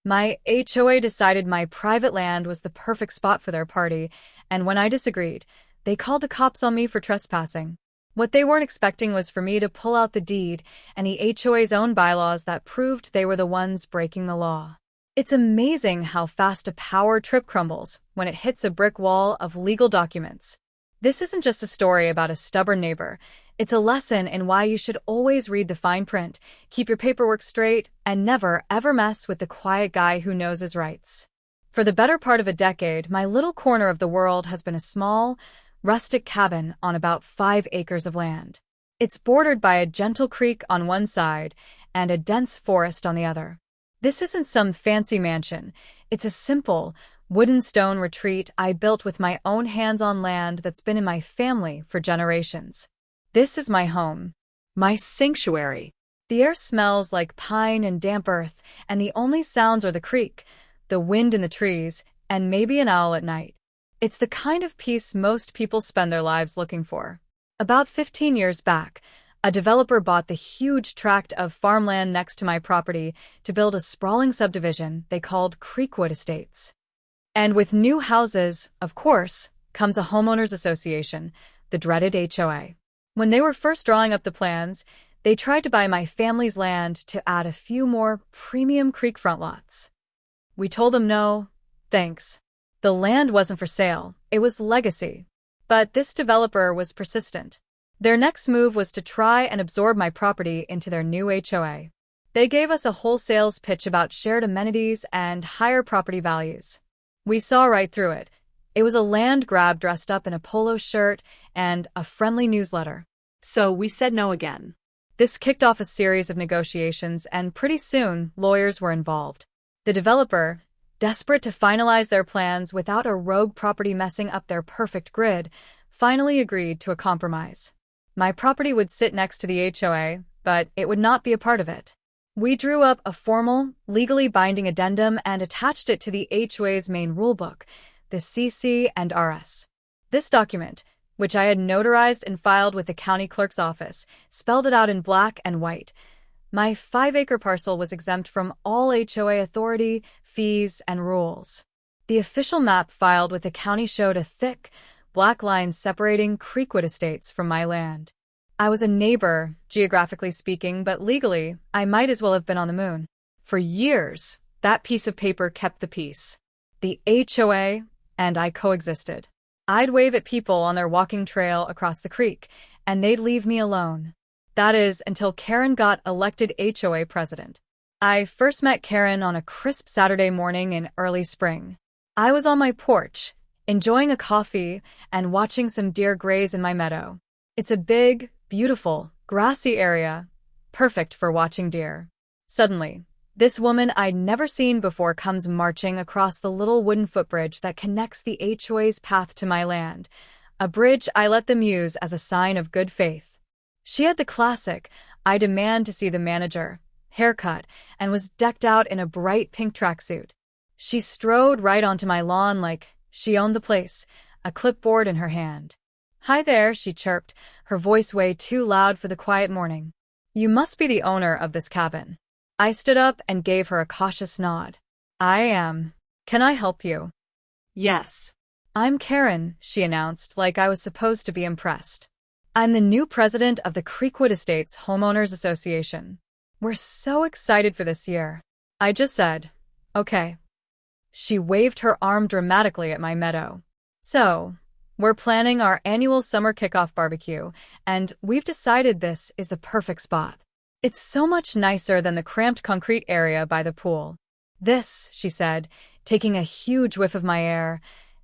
My HOA decided my private land was the perfect spot for their party, and when I disagreed, they called the cops on me for trespassing. What they weren't expecting was for me to pull out the deed and the HOA's own bylaws that proved they were the ones breaking the law. It's amazing how fast a power trip crumbles when it hits a brick wall of legal documents. This isn't just a story about a stubborn neighbor. It's a lesson in why you should always read the fine print, keep your paperwork straight, and never, ever mess with the quiet guy who knows his rights. For the better part of a decade, my little corner of the world has been a small, rustic cabin on about 5 acres of land. It's bordered by a gentle creek on one side and a dense forest on the other. This isn't some fancy mansion. It's a simple, wooden stone retreat I built with my own hands on land that's been in my family for generations. This is my home, my sanctuary. The air smells like pine and damp earth, and the only sounds are the creek, the wind in the trees, and maybe an owl at night. It's the kind of peace most people spend their lives looking for. About 15 years back, a developer bought the huge tract of farmland next to my property to build a sprawling subdivision they called Creekwood Estates. And with new houses, of course, comes a homeowners association, the dreaded HOA. When they were first drawing up the plans, they tried to buy my family's land to add a few more premium creekfront lots. We told them no, thanks. The land wasn't for sale, it was legacy. But this developer was persistent. Their next move was to try and absorb my property into their new HOA. They gave us a whole sales pitch about shared amenities and higher property values. We saw right through it. It was a land grab dressed up in a polo shirt and a friendly newsletter. So we said no again. This kicked off a series of negotiations, and pretty soon, lawyers were involved. The developer, desperate to finalize their plans without a rogue property messing up their perfect grid, finally agreed to a compromise. My property would sit next to the HOA, but it would not be a part of it. We drew up a formal, legally binding addendum and attached it to the HOA's main rulebook, the CC&RS. This document, which I had notarized and filed with the county clerk's office, spelled it out in black and white. My 5-acre parcel was exempt from all HOA authority, fees, and rules. The official map filed with the county showed a thick, black line separating Creekwood Estates from my land. I was a neighbor, geographically speaking, but legally, I might as well have been on the moon. For years, that piece of paper kept the peace. The HOA and I coexisted. I'd wave at people on their walking trail across the creek, and they'd leave me alone. That is, until Karen got elected HOA president. I first met Karen on a crisp Saturday morning in early spring. I was on my porch, enjoying a coffee and watching some deer graze in my meadow. It's a big, beautiful, grassy area, perfect for watching deer. Suddenly, this woman I'd never seen before comes marching across the little wooden footbridge that connects the HOA's path to my land, a bridge I let them use as a sign of good faith. She had the classic, "I demand to see the manager" haircut and was decked out in a bright pink tracksuit. She strode right onto my lawn like she owned the place, a clipboard in her hand. "Hi there," she chirped, her voice way too loud for the quiet morning. "You must be the owner of this cabin." I stood up and gave her a cautious nod. "I am. Can I help you?" Yes. "I'm Karen," she announced, like I was supposed to be impressed. "I'm the new president of the Creekwood Estates Homeowners Association. We're so excited for this year." I just said, "Okay." She waved her arm dramatically at my meadow. "So, we're planning our annual summer kickoff barbecue, and we've decided this is the perfect spot. It's so much nicer than the cramped concrete area by the pool. This," she said, taking a huge whiff of my air,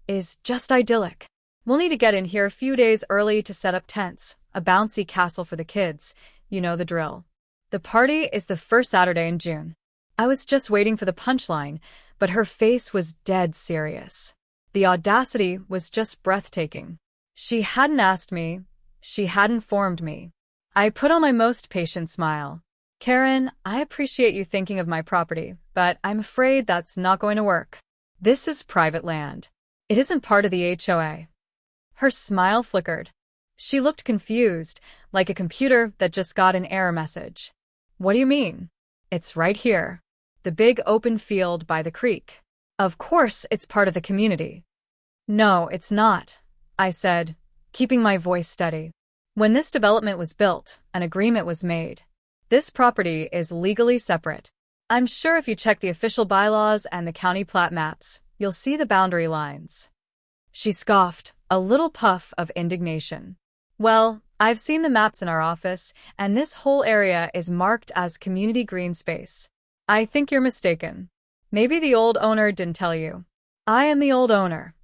"is just idyllic. We'll need to get in here a few days early to set up tents, a bouncy castle for the kids, you know the drill. The party is the first Saturday in June." I was just waiting for the punchline, but her face was dead serious. The audacity was just breathtaking. She hadn't asked me. She hadn't informed me. I put on my most patient smile. "Karen, I appreciate you thinking of my property, but I'm afraid that's not going to work. This is private land. It isn't part of the HOA." Her smile flickered. She looked confused, like a computer that just got an error message. "What do you mean?" "It's right here. The the big open field by the creek. Of course, it's part of the community. No, it's not, I said, keeping my voice steady. When this development was built, an agreement was made. This property is legally separate. I'm sure if you check the official bylaws and the county plat maps, you'll see the boundary lines. She scoffed, a little puff of indignation. Well, I've seen the maps in our office, and this whole area is marked as community green space. I think you're mistaken. Maybe the old owner didn't tell you. I am the old owner,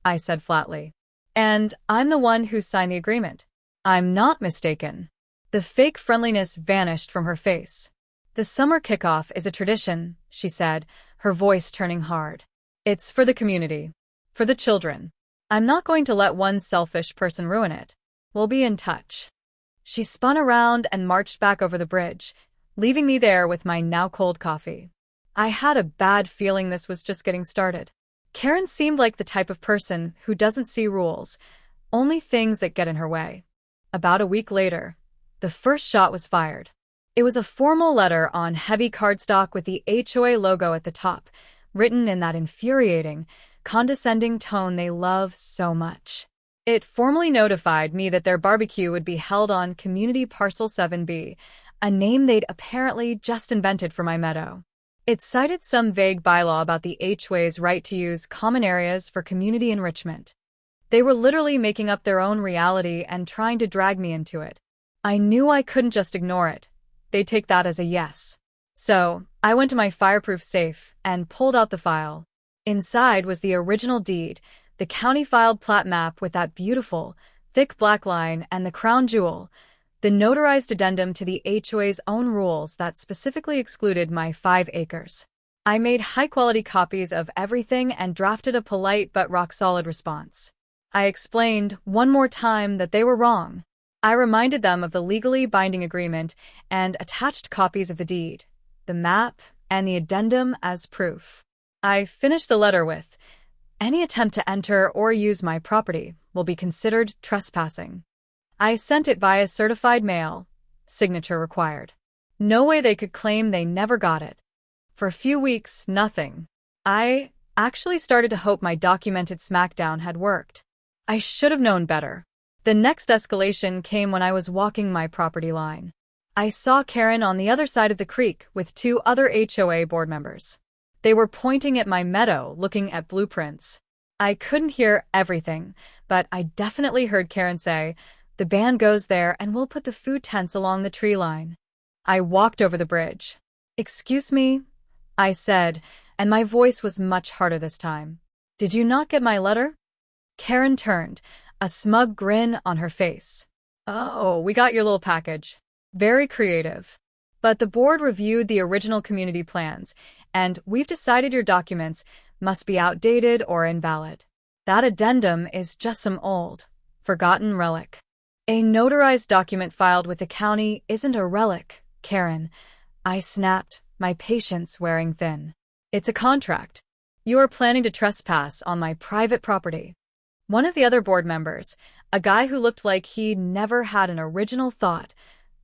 I said flatly. And I'm the one who signed the agreement. I'm not mistaken. The fake friendliness vanished from her face. The summer kickoff is a tradition, she said, her voice turning hard. It's for the community. For the children. I'm not going to let one selfish person ruin it. We'll be in touch. She spun around and marched back over the bridge, leaving me there with my now cold coffee. I had a bad feeling this was just getting started. Karen seemed like the type of person who doesn't see rules, only things that get in her way. About a week later, the first shot was fired. It was a formal letter on heavy cardstock with the HOA logo at the top, written in that infuriating, condescending tone they love so much. It formally notified me that their barbecue would be held on Community Parcel 7B, a name they'd apparently just invented for my meadow. It cited some vague bylaw about the HOA's right to use common areas for community enrichment. They were literally making up their own reality and trying to drag me into it. I knew I couldn't just ignore it. They'd take that as a yes. So, I went to my fireproof safe and pulled out the file. Inside was the original deed, the county-filed plat map with that beautiful, thick black line and the crown jewel, the notarized addendum to the HOA's own rules that specifically excluded my 5 acres. I made high-quality copies of everything and drafted a polite but rock-solid response. I explained one more time that they were wrong. I reminded them of the legally binding agreement and attached copies of the deed, the map, and the addendum as proof. I finished the letter with, "Any attempt to enter or use my property will be considered trespassing." I sent it via certified mail, signature required. No way they could claim they never got it. For a few weeks, nothing. I actually started to hope my documented smackdown had worked. I should have known better. The next escalation came when I was walking my property line. I saw Karen on the other side of the creek with 2 other HOA board members. They were pointing at my meadow, looking at blueprints. I couldn't hear everything, but I definitely heard Karen say, "The band goes there and we'll put the food tents along the tree line." I walked over the bridge. "Excuse me," I said, and my voice was much harder this time. "Did you not get my letter?" Karen turned, a smug grin on her face. "Oh, we got your little package. Very creative. But the board reviewed the original community plans, and we've decided your documents must be outdated or invalid. That addendum is just some old, forgotten relic." "A notarized document filed with the county isn't a relic, Karen," I snapped, my patience wearing thin. "It's a contract. You are planning to trespass on my private property." One of the other board members, a guy who looked like he'd never had an original thought,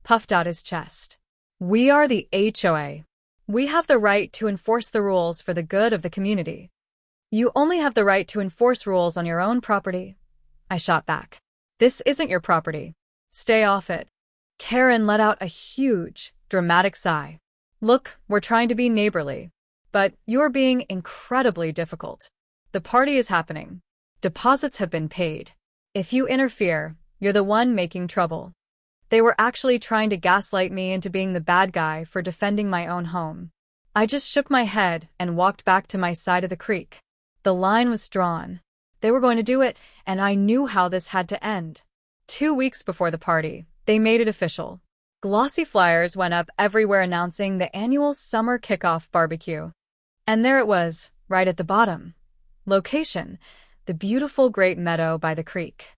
puffed out his chest. "We are the HOA. We have the right to enforce the rules for the good of the community." "You only have the right to enforce rules on your own property," I shot back. "This isn't your property. Stay off it." Karen let out a huge, dramatic sigh. "Look, we're trying to be neighborly, but you're being incredibly difficult. The party is happening. Deposits have been paid. If you interfere, you're the one making trouble." They were actually trying to gaslight me into being the bad guy for defending my own home. I just shook my head and walked back to my side of the creek. The line was drawn. They were going to do it, and I knew how this had to end. 2 weeks before the party, they made it official. Glossy flyers went up everywhere announcing the annual summer kickoff barbecue. And there it was, right at the bottom. Location: the beautiful Great Meadow by the creek.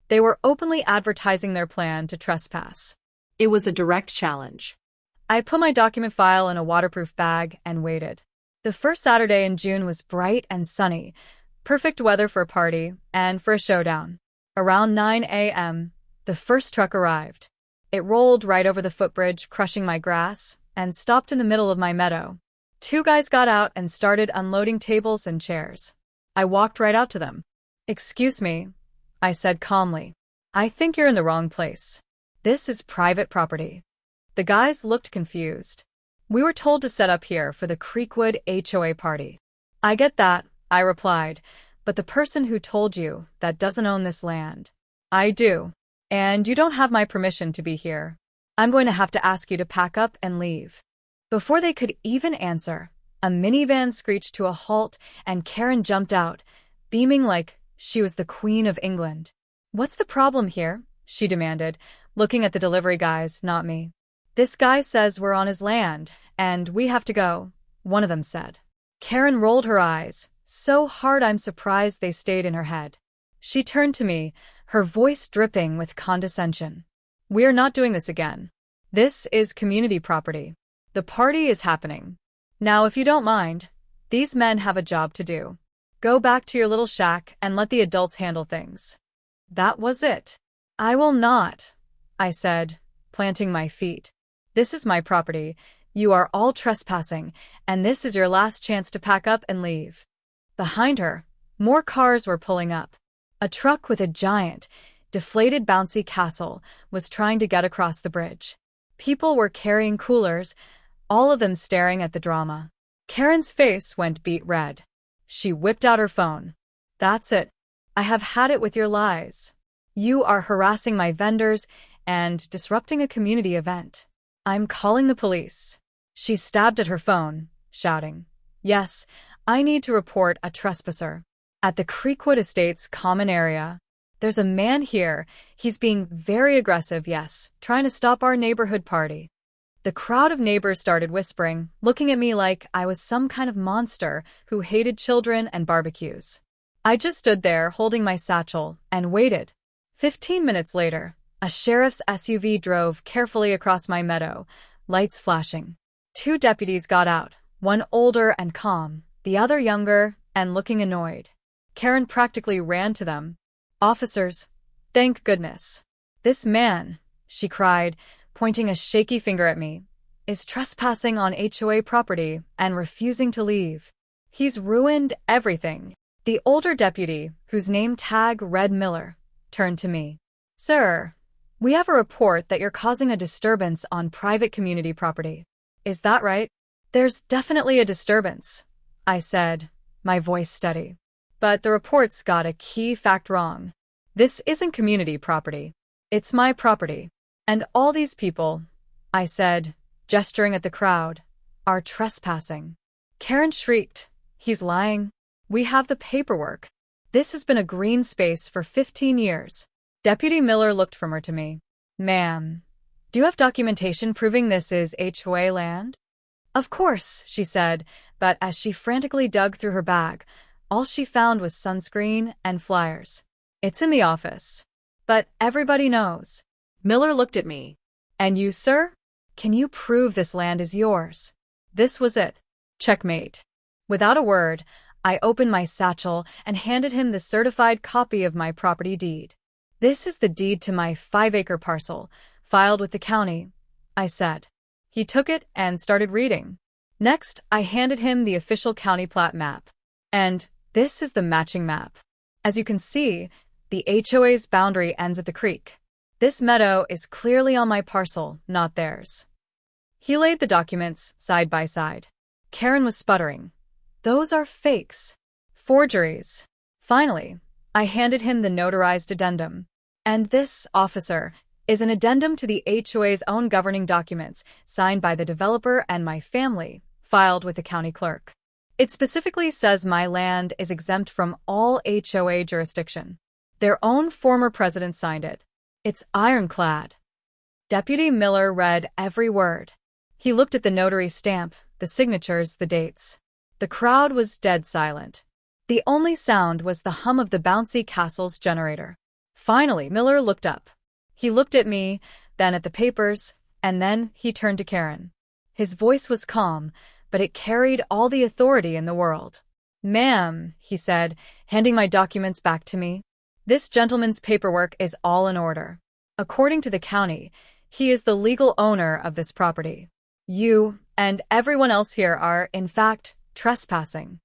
They were openly advertising their plan to trespass. It was a direct challenge. I put my document file in a waterproof bag and waited. The first Saturday in June was bright and sunny, perfect weather for a party and for a showdown. Around 9 a.m., the first truck arrived. It rolled right over the footbridge, crushing my grass, and stopped in the middle of my meadow. Two guys got out and started unloading tables and chairs. I walked right out to them. "Excuse me," I said calmly. "I think you're in the wrong place. This is private property." The guys looked confused. "We were told to set up here for the Creekwood HOA party." "I get that," I replied, "but the person who told you that doesn't own this land." "I do. And you don't have my permission to be here. I'm going to have to ask you to pack up and leave." Before they could even answer, a minivan screeched to a halt and Karen jumped out, beaming like she was the Queen of England. "What's the problem here?" she demanded, looking at the delivery guys, not me. "This guy says we're on his land, and we have to go," one of them said. Karen rolled her eyes, so hard I'm surprised they stayed in her head. She turned to me, her voice dripping with condescension. "We're not doing this again. This is community property. The party is happening. Now, if you don't mind, these men have a job to do. Go back to your little shack and let the adults handle things." That was it. "I will not," I said, planting my feet. "This is my property. You are all trespassing, and this is your last chance to pack up and leave." Behind her, more cars were pulling up. A truck with a giant, deflated bouncy castle was trying to get across the bridge. People were carrying coolers, all of them staring at the drama. Karen's face went beet red. She whipped out her phone. "That's it. I have had it with your lies. You are harassing my vendors and disrupting a community event. I'm calling the police." She stabbed at her phone, shouting, "Yes, I need to report a trespasser. At the Creekwood Estates common area. There's a man here. He's being very aggressive, yes, trying to stop our neighborhood party." The crowd of neighbors started whispering, looking at me like I was some kind of monster who hated children and barbecues. I just stood there holding my satchel and waited. 15 minutes later, a sheriff's SUV drove carefully across my meadow, lights flashing. Two deputies got out, one older and calm, the other younger and looking annoyed. Karen practically ran to them. "Officers, thank goodness. This man," she cried, pointing a shaky finger at me, "is trespassing on HOA property and refusing to leave. He's ruined everything." The older deputy, whose name tag read Miller, turned to me. "Sir, we have a report that you're causing a disturbance on private community property. Is that right?" "There's definitely a disturbance," I said, my voice steady. "But the report's got a key fact wrong. This isn't community property. It's my property. And all these people," I said, gesturing at the crowd, "are trespassing." Karen shrieked, "He's lying. We have the paperwork. This has been a green space for 15 years. Deputy Miller looked from her to me. "Ma'am, do you have documentation proving this is HOA land?" "Of course," she said, but as she frantically dug through her bag, all she found was sunscreen and flyers. "It's in the office. But everybody knows." Miller looked at me. "And you, sir? Can you prove this land is yours?" This was it. Checkmate. Without a word, I opened my satchel and handed him the certified copy of my property deed. "This is the deed to my 5-acre parcel, filed with the county," I said. He took it and started reading. Next, I handed him the official county plat map. "And this is the matching map. As you can see, the HOA's boundary ends at the creek. This meadow is clearly on my parcel, not theirs." He laid the documents side by side. Karen was sputtering. "Those are fakes. Forgeries." Finally, I handed him the notarized addendum. "And this, officer, is an addendum to the HOA's own governing documents, signed by the developer and my family, filed with the county clerk. It specifically says my land is exempt from all HOA jurisdiction. Their own former president signed it. It's ironclad." Deputy Miller read every word. He looked at the notary stamp, the signatures, the dates. The crowd was dead silent. The only sound was the hum of the bouncy castle's generator. Finally, Miller looked up. He looked at me, then at the papers, and then he turned to Karen. His voice was calm, but it carried all the authority in the world. "Ma'am," he said, handing my documents back to me, "this gentleman's paperwork is all in order. According to the county, he is the legal owner of this property. You and everyone else here are, in fact, trespassing.